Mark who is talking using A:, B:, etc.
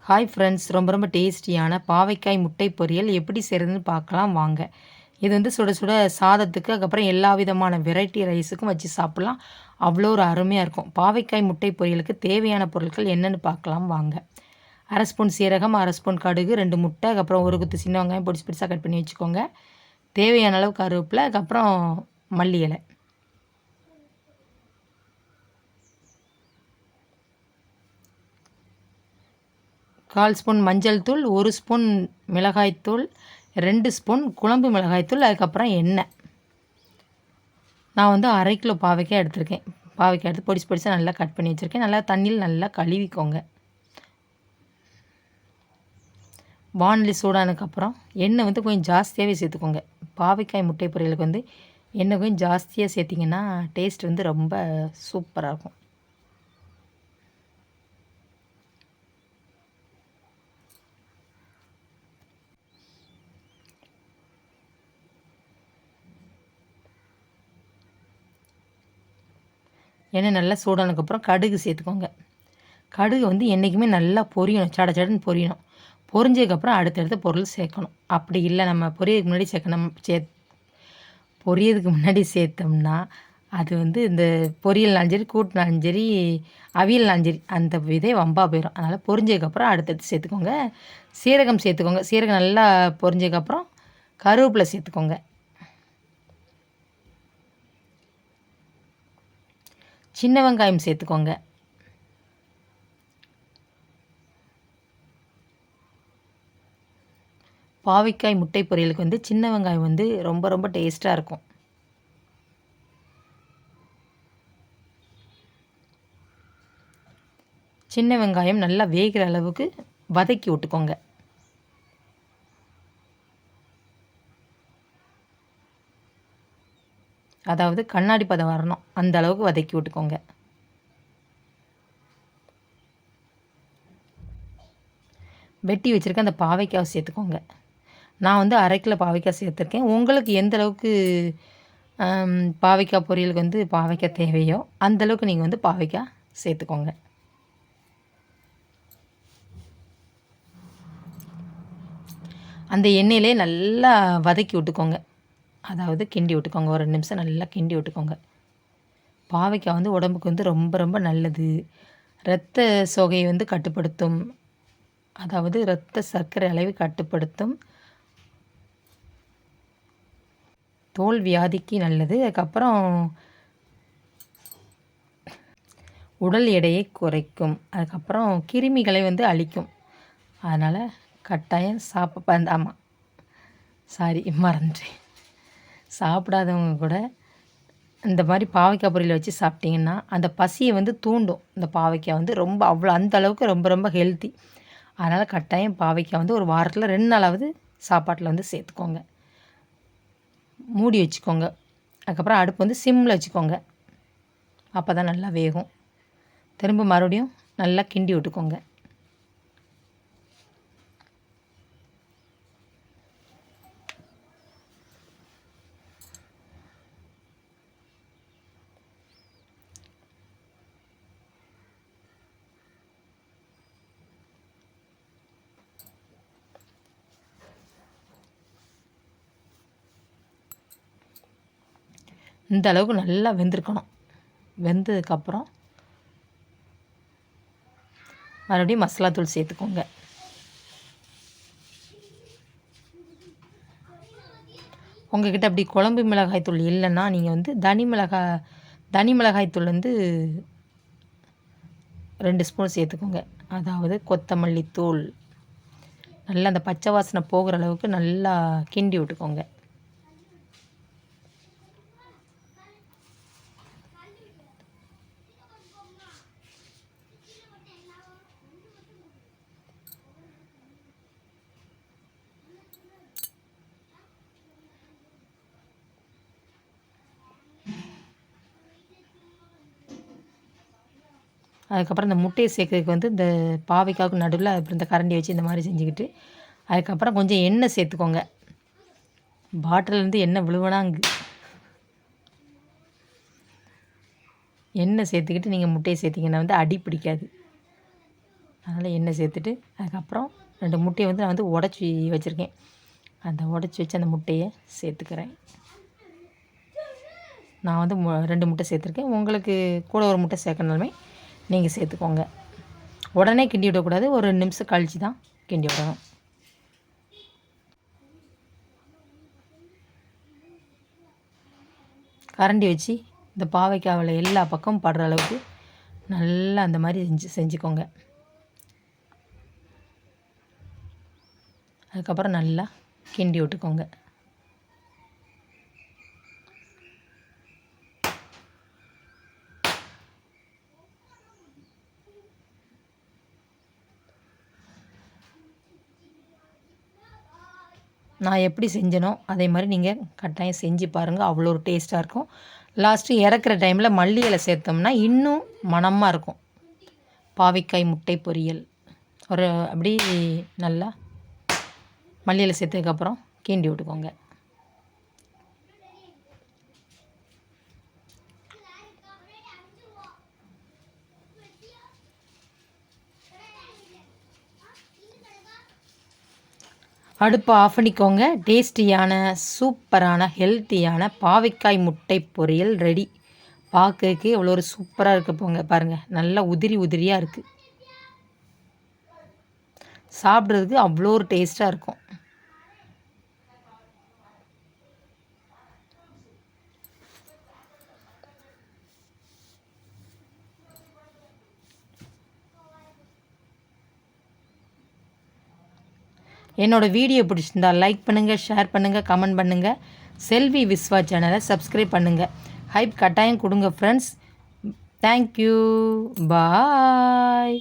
A: Hi friends, ரொம்ப ரொம்ப டேஸ்டியான பாவைக்காய் முட்டை பொரியல் எப்படி செய்கிறதுன்னு பார்க்கலாம் வாங்க. இது வந்து சுட சுட சாதத்துக்கு, அதுக்கப்புறம் எல்லா விதமான வெரைட்டி ரைஸுக்கும் வச்சு சாப்பிட்லாம். அவ்வளோ ஒரு அருமையாக இருக்கும். பாவைக்காய் முட்டை பொரியலுக்கு தேவையான பொருட்கள் என்னென்னு பார்க்கலாம் வாங்க. 1/2 ஸ்பூன் சீரகம், 1/2 ஸ்பூன் கடுகு, 2 முட்டை, அதுக்கப்புறம் ஒரு குத்து சின்ன வெங்காயம் பொடிசு பொடிசாக கட் பண்ணி வச்சுக்கோங்க. தேவையான அளவு கருவேப்பிலை, அதுக்கப்புறம் மல்லி இலை. கால் ஸ்பூன் மஞ்சள் தூள், 1 ஸ்பூன் மிளகாய்த்தூள், 2 ஸ்பூன் குழம்பு மிளகாய்த்தூள், அதுக்கப்புறம் எண்ணெய். நான் வந்து 1/2 கிலோ பாவைக்காய் எடுத்திருக்கேன். பாவைக்காய் எடுத்து பொடிசு பொடிசாக நல்லா கட் பண்ணி வச்சுருக்கேன். நல்லா தண்ணியில் நல்லா கழுவிக்கோங்க. வானொலி சூடானதுக்கப்புறம் எண்ணெய் வந்து கொஞ்சம் ஜாஸ்தியாகவே சேர்த்துக்கோங்க. பாவைக்காய் முட்டை பொரியலுக்கு வந்து எண்ணெய் கொஞ்சம் ஜாஸ்தியாக சேர்த்திங்கன்னா டேஸ்ட் வந்து ரொம்ப சூப்பராக இருக்கும். எண்ணெய் நல்லா சூடானதுக்கப்புறம் கடுகு சேர்த்துக்கோங்க. கடுகு வந்து என்றைக்குமே நல்லா பொரியணும், சட சடன்னு பொரியணும். பொரிஞ்சதுக்கப்புறம் அடுத்தடுத்த பொருள் சேர்க்கணும். அப்படி இல்லை நம்ம பொரியதுக்கு முன்னாடி சேர்க்கணும் பொரியதுக்கு முன்னாடி சேர்த்தோம்னா அது வந்து இந்த பொரியல்னாலும் சரி, கூட்டுனாலும் சரி, அவியல்னாலும் சரி அந்த இதே வம்பா போயிடும். அதனால் பொரிஞ்சதுக்கப்புறம் அடுத்தடுத்து சேர்த்துக்கோங்க. சீரகம் சேர்த்துக்கோங்க. சீரகம் நல்லா பொரிஞ்சதுக்கப்புறம் கருவேப்பிலை சேர்த்துக்கோங்க. சின்ன வெங்காயம் சேர்த்துக்கோங்க. பாவைக்காய் முட்டை பொரியலுக்கு வந்து சின்ன வெங்காயம் வந்து ரொம்ப ரொம்ப டேஸ்ட்டாக இருக்கும். சின்ன வெங்காயம் நல்லா வேகிற அளவுக்கு வதக்கி விட்டுக்கோங்க. அதாவது கண்ணாடி பதம் வரணும், அந்த அளவுக்கு வதக்கி விட்டுக்கோங்க. வெட்டி வச்சுருக்க அந்த பாவைக்காய் சேர்த்துக்கோங்க. நான் வந்து 1/2 கிலோ பாவைக்காய் சேர்த்துருக்கேன். உங்களுக்கு எந்த அளவுக்கு பாவைக்காய் பொரியலுக்கு வந்து பாவைக்காய் தேவையோ அந்தளவுக்கு நீங்கள் வந்து பாவைக்காய் சேர்த்துக்கோங்க. அந்த எண்ணெயிலே நல்லா வதக்கி விட்டுக்கோங்க. அதாவது கிண்டி விட்டுக்கோங்க. ஒரு 2 நிமிஷம் நல்லா கிண்டி விட்டுக்கோங்க. பாவைக்காய் வந்து உடம்புக்கு வந்து ரொம்ப ரொம்ப நல்லது. இரத்த சோகையை வந்து கட்டுப்படுத்தும். அதாவது இரத்த சர்க்கரை அளவை கட்டுப்படுத்தும். தோல் வியாதிக்கு நல்லது. அதுக்கப்புறம் உடல் எடையை குறைக்கும். அதுக்கப்புறம் கிருமிகளை வந்து அழிக்கும். அதனால் கட்டாயம் ஆமாம், மறந்துட்டேன். சாப்பிடாதவங்க கூட இந்த மாதிரி பாவைக்காய் பொரியல் வச்சு சாப்பிட்டிங்கன்னா அந்த பசியை வந்து தூண்டும். இந்த பாவைக்காய் வந்து ரொம்ப அவ்வளோ அந்த அளவுக்கு ரொம்ப ரொம்ப ஹெல்த்தி. அதனால் கட்டாயம் பாவைக்காய் வந்து ஒரு வாரத்தில் 2 நாளாவது சாப்பாட்டில் வந்து சேர்த்துக்கோங்க. மூடி வச்சுக்கோங்க. அதுக்கப்புறம் அடுப்பு வந்து சிம்மில் வச்சுக்கோங்க. அப்போ தான் நல்லா வேகும். திரும்ப மறுபடியும் நல்லா கிண்டி விட்டுக்கோங்க. இந்த அளவுக்கு நல்லா வெந்திருக்கணும். வெந்ததுக்கப்புறம் மறுபடியும் மசாலா தூள் சேர்த்துக்கோங்க. உங்கள்கிட்ட அப்படி குழம்பு மிளகாய் தூள் இல்லைன்னா நீங்கள் வந்து தனி மிளகாய் தூள் வந்து 2 ஸ்பூன் சேர்த்துக்கோங்க. அதாவது கொத்தமல்லி தூள் நல்லா அந்த பச்சை வாசனை போகிற அளவுக்கு நல்லா கிண்டி விட்டுக்கோங்க. அதுக்கப்புறம் இந்த முட்டையை சேர்க்கறதுக்கு வந்து இந்த பாவைக்காவுக்கு நடுவில் அப்புறம் இந்த கரண்டி வச்சு இந்த மாதிரி செஞ்சுக்கிட்டு அதுக்கப்புறம் கொஞ்சம் எண்ணெய் சேர்த்துக்கோங்க. பாட்டிலேருந்து எண்ணெய் விழுவனாங்க. எண்ணெய் சேர்த்துக்கிட்டு நீங்கள் முட்டையை சேர்த்திங்கன்னா வந்து அடி பிடிக்காது. அதனால் எண்ணெய் சேர்த்துட்டு அதுக்கப்புறம் 2 முட்டையை வந்து நான் வந்து உடச்சி வச்சுருக்கேன். அந்த உடச்சி வச்சு அந்த முட்டையை சேர்த்துக்கிறேன். நான் வந்து 2 முட்டை சேர்த்துருக்கேன். உங்களுக்கு கூட ஒரு முட்டை சேர்க்கணுமே நீங்கள் சேர்த்துக்கோங்க. உடனே கிண்டி விடக்கூடாது. ஒரு 2 நிமிஷம் கழித்து தான் கிண்டி விடணும். கரண்டி வச்சு இந்த பாவைக்காவில் எல்லா பக்கமும் படுற அளவுக்கு நல்லா அந்த மாதிரி செஞ்சுக்கோங்க. அதுக்கப்புறம் நல்லா கிண்டி விட்டுக்கோங்க. நான் எப்படி செஞ்சனோ அதே மாதிரி நீங்கள் கட்டாயம் செஞ்சு பாருங்கள். அவ்வளோ ஒரு டேஸ்ட்டாக இருக்கும். லாஸ்ட்டு இறக்குற டைமில் மல்லி இலை சேர்த்தோம்னா இன்னும் மணமாக இருக்கும். பாவைக்காய் முட்டை பொரியல் ஒரு அப்படி நல்லா மல்லி இலை சேர்த்ததுக்கப்புறம் கிண்டி விட்டுக்கோங்க. அடுப்பை ஆஃப் பண்ணிக்கோங்க. டேஸ்டியான சூப்பரான ஹெல்த்தியான பாவைக்காய் முட்டை பொரியல் ரெடி. பார்க்கறதுக்கு எவ்வளோ ஒரு சூப்பராக இருக்குது போங்க பாருங்கள். நல்லா உதிரி உதிரியாக இருக்குது. சாப்பிட்றதுக்கு அவ்வளோ ஒரு டேஸ்ட்டாக இருக்கும். என்னோடய வீடியோ பிடிச்சிருந்தா லைக் பண்ணுங்கள், ஷேர் பண்ணுங்கள், கமெண்ட் பண்ணுங்கள். செல்வி விஸ்வா சேனலை சப்ஸ்கிரைப் பண்ணுங்கள். ஹைப் கட்டாயம் கொடுங்க ஃப்ரெண்ட்ஸ். தேங்க்யூ. பாய்.